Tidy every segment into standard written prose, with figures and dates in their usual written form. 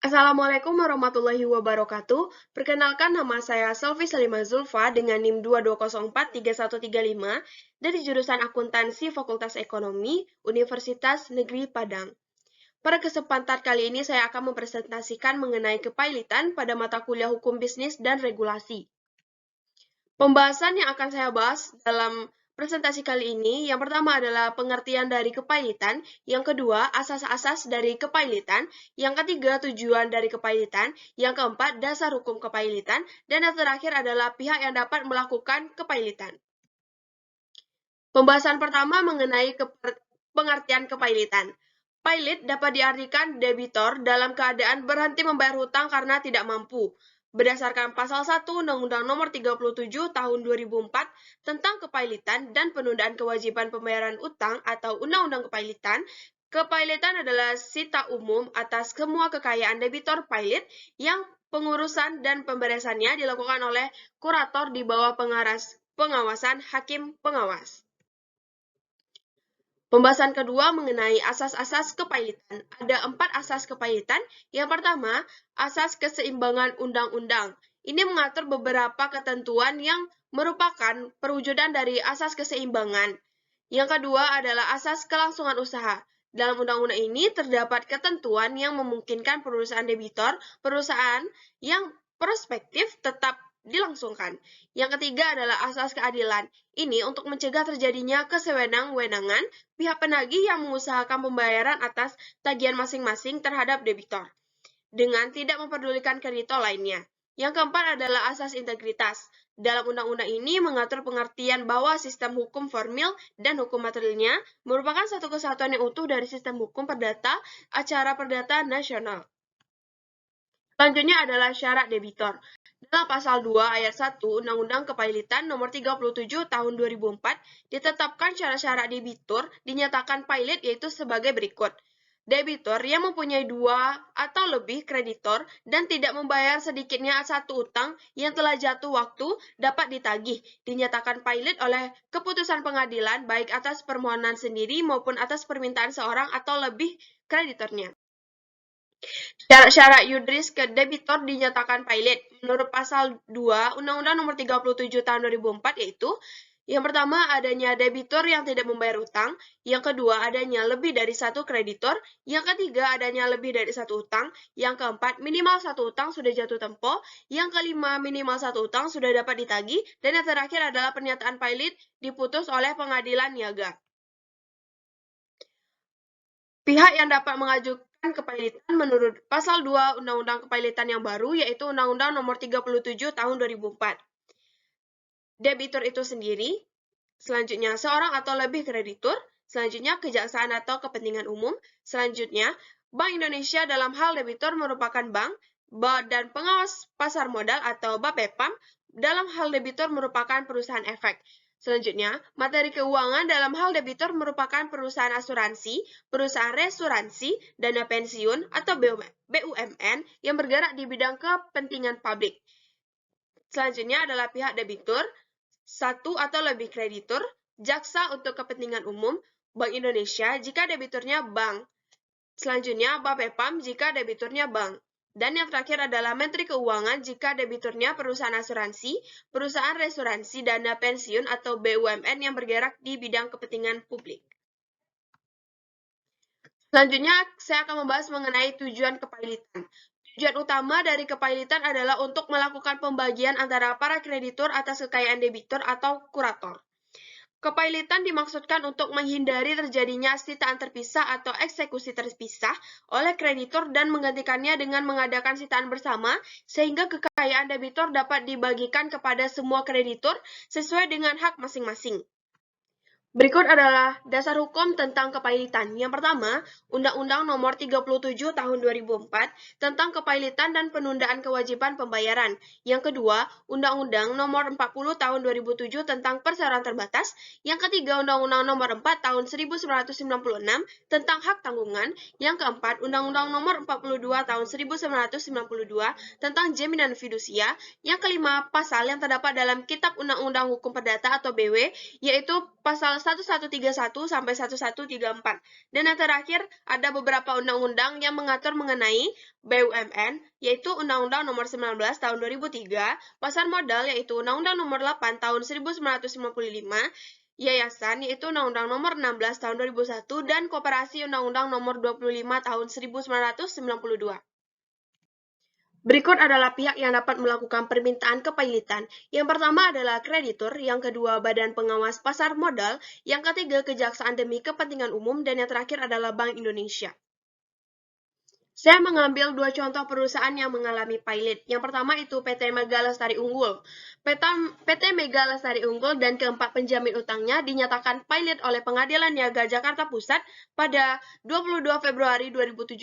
Assalamualaikum warahmatullahi wabarakatuh. Perkenalkan, nama saya Selvi Salimah Zulfa dengan NIM 22043135 dari jurusan Akuntansi Fakultas Ekonomi Universitas Negeri Padang. Pada kesempatan kali ini saya akan mempresentasikan mengenai kepailitan pada mata kuliah Hukum Bisnis dan Regulasi. Pembahasan yang akan saya bahas dalam presentasi kali ini, yang pertama adalah pengertian dari kepailitan, yang kedua asas-asas dari kepailitan, yang ketiga tujuan dari kepailitan, yang keempat dasar hukum kepailitan, dan yang terakhir adalah pihak yang dapat melakukan kepailitan. Pembahasan pertama mengenai pengertian kepailitan. Pailit dapat diartikan debitor dalam keadaan berhenti membayar hutang karena tidak mampu. Berdasarkan pasal 1 Undang-Undang Nomor 37 Tahun 2004 tentang kepailitan dan penundaan kewajiban pembayaran utang atau Undang-Undang Kepailitan, kepailitan adalah sita umum atas semua kekayaan debitor pailit yang pengurusan dan pemberesannya dilakukan oleh kurator di bawah pengawasan hakim pengawas. Pembahasan kedua mengenai asas-asas kepailitan. Ada 4 asas kepailitan. Yang pertama, asas keseimbangan undang-undang. Ini mengatur beberapa ketentuan yang merupakan perwujudan dari asas keseimbangan. Yang kedua adalah asas kelangsungan usaha. Dalam undang-undang ini terdapat ketentuan yang memungkinkan perusahaan yang prospektif tetap dilangsungkan. Yang ketiga adalah asas keadilan. Ini untuk mencegah terjadinya kesewenang-wenangan pihak penagih yang mengusahakan pembayaran atas tagihan masing-masing terhadap debitor, dengan tidak memperdulikan kreditor lainnya. Yang keempat adalah asas integritas. Dalam undang-undang ini mengatur pengertian bahwa sistem hukum formil dan hukum materialnya merupakan satu kesatuan yang utuh dari sistem hukum perdata acara perdata nasional. Selanjutnya adalah syarat debitor. Dalam pasal 2 ayat 1 Undang-Undang Kepailitan Nomor 37 Tahun 2004 ditetapkan syarat-syarat debitur dinyatakan pailit yaitu sebagai berikut. Debitor yang mempunyai 2 atau lebih kreditor dan tidak membayar sedikitnya satu utang yang telah jatuh waktu dapat ditagih, dinyatakan pailit oleh keputusan pengadilan baik atas permohonan sendiri maupun atas permintaan seorang atau lebih kreditornya. Syarat-syarat yudris ke debitor dinyatakan pailit menurut pasal 2 Undang-Undang Nomor 37 Tahun 2004 yaitu yang pertama adanya debitor yang tidak membayar utang, yang kedua adanya lebih dari satu kreditor, yang ketiga adanya lebih dari satu utang, yang keempat minimal satu utang sudah jatuh tempo, yang kelima minimal satu utang sudah dapat ditagih, dan yang terakhir adalah pernyataan pailit diputus oleh pengadilan niaga. Pihak yang dapat mengajukan kepailitan menurut pasal 2 Undang-Undang Kepailitan yang baru yaitu Undang-Undang Nomor 37 Tahun 2004. Debitur itu sendiri, selanjutnya seorang atau lebih kreditur, selanjutnya kejaksaan atau kepentingan umum, selanjutnya Bank Indonesia dalam hal debitur merupakan bank, dan pengawas pasar modal atau BAPEPAM dalam hal debitur merupakan perusahaan efek. Selanjutnya, materi keuangan dalam hal debitur merupakan perusahaan asuransi, perusahaan resuransi, dana pensiun, atau BUMN yang bergerak di bidang kepentingan publik. Selanjutnya adalah pihak debitur, satu atau lebih kreditur, jaksa untuk kepentingan umum, Bank Indonesia jika debiturnya bank. Selanjutnya, BAPEPAM jika debiturnya bank. Dan yang terakhir adalah Menteri Keuangan jika debiturnya perusahaan asuransi, perusahaan resuransi, dana pensiun, atau BUMN yang bergerak di bidang kepentingan publik. Selanjutnya, saya akan membahas mengenai tujuan kepailitan. Tujuan utama dari kepailitan adalah untuk melakukan pembagian antara para kreditur atas kekayaan debitur atau kurator. Kepailitan dimaksudkan untuk menghindari terjadinya sitaan terpisah atau eksekusi terpisah oleh kreditur dan menggantikannya dengan mengadakan sitaan bersama sehingga kekayaan debitur dapat dibagikan kepada semua kreditur sesuai dengan hak masing-masing. Berikut adalah dasar hukum tentang kepailitan. Yang pertama, Undang-Undang Nomor 37 Tahun 2004 tentang kepailitan dan penundaan kewajiban pembayaran. Yang kedua, Undang-Undang Nomor 40 Tahun 2007 tentang perseroan terbatas. Yang ketiga, Undang-Undang Nomor 4 Tahun 1996 tentang hak tanggungan. Yang keempat, Undang-Undang Nomor 42 Tahun 1992 tentang jaminan fidusia. Yang kelima, pasal yang terdapat dalam Kitab Undang-Undang Hukum Perdata atau BW, yaitu pasal 1131 sampai 1134. Dan yang terakhir, ada beberapa undang-undang yang mengatur mengenai BUMN, yaitu Undang-Undang Nomor 19 Tahun 2003, Pasar Modal, yaitu Undang-Undang Nomor 8 Tahun 1955, Yayasan, yaitu Undang-Undang Nomor 16 Tahun 2001, dan Koperasi Undang-Undang Nomor 25 Tahun 1992. Berikut adalah pihak yang dapat melakukan permintaan kepailitan. Yang pertama adalah kreditur, yang kedua Badan Pengawas Pasar Modal, yang ketiga Kejaksaan demi Kepentingan Umum, dan yang terakhir adalah Bank Indonesia. Saya mengambil dua contoh perusahaan yang mengalami pailit. Yang pertama itu PT Mega Lestari Unggul. PT Mega Lestari Unggul dan keempat penjamin utangnya dinyatakan pailit oleh Pengadilan Niaga Jakarta Pusat pada 22 Februari 2017.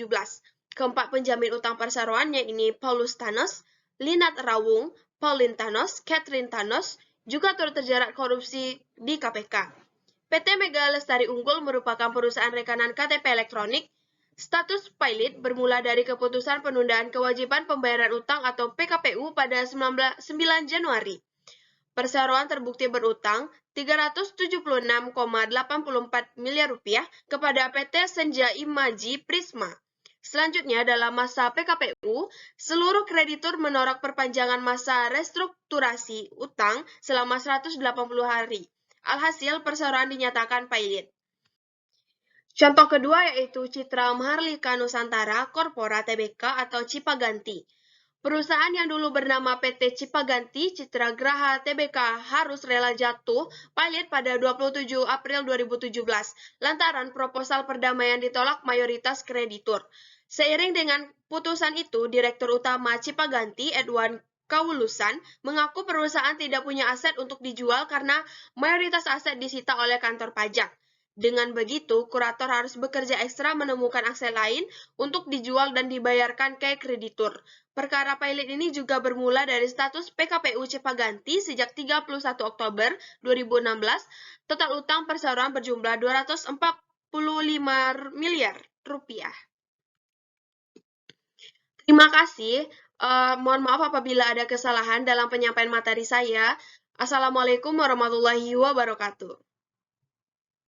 Keempat penjamin utang perseroan yaitu Paulus Thanos, Linat Rawung, Pauline Thanos, Catherine Thanos, juga turut terjerat korupsi di KPK. PT Mega Lestari Unggul merupakan perusahaan rekanan KTP elektronik. Status pailit bermula dari keputusan penundaan kewajiban pembayaran utang atau PKPU pada 9 Januari. Perseroan terbukti berutang 376,84 miliar rupiah kepada PT Senja Imaji Prisma. Selanjutnya, dalam masa PKPU, seluruh kreditur menolak perpanjangan masa restrukturasi utang selama 180 hari. Alhasil, perseroan dinyatakan pailit. Contoh kedua yaitu Citra Maharlika Nusantara Korpora Tbk atau Cipaganti. Perusahaan yang dulu bernama PT Cipaganti Citra Graha Tbk harus rela jatuh pailit pada 27 April 2017 lantaran proposal perdamaian ditolak mayoritas kreditur. Seiring dengan putusan itu, Direktur Utama Cipaganti Edwan Kaulusan mengaku perusahaan tidak punya aset untuk dijual karena mayoritas aset disita oleh kantor pajak. Dengan begitu, kurator harus bekerja ekstra menemukan aset lain untuk dijual dan dibayarkan ke kreditur. Perkara pailit ini juga bermula dari status PKPU Cipaganti sejak 31 Oktober 2016. Total utang perseroan berjumlah 245 miliar rupiah. Terima kasih. Mohon maaf apabila ada kesalahan dalam penyampaian materi saya. Assalamualaikum warahmatullahi wabarakatuh.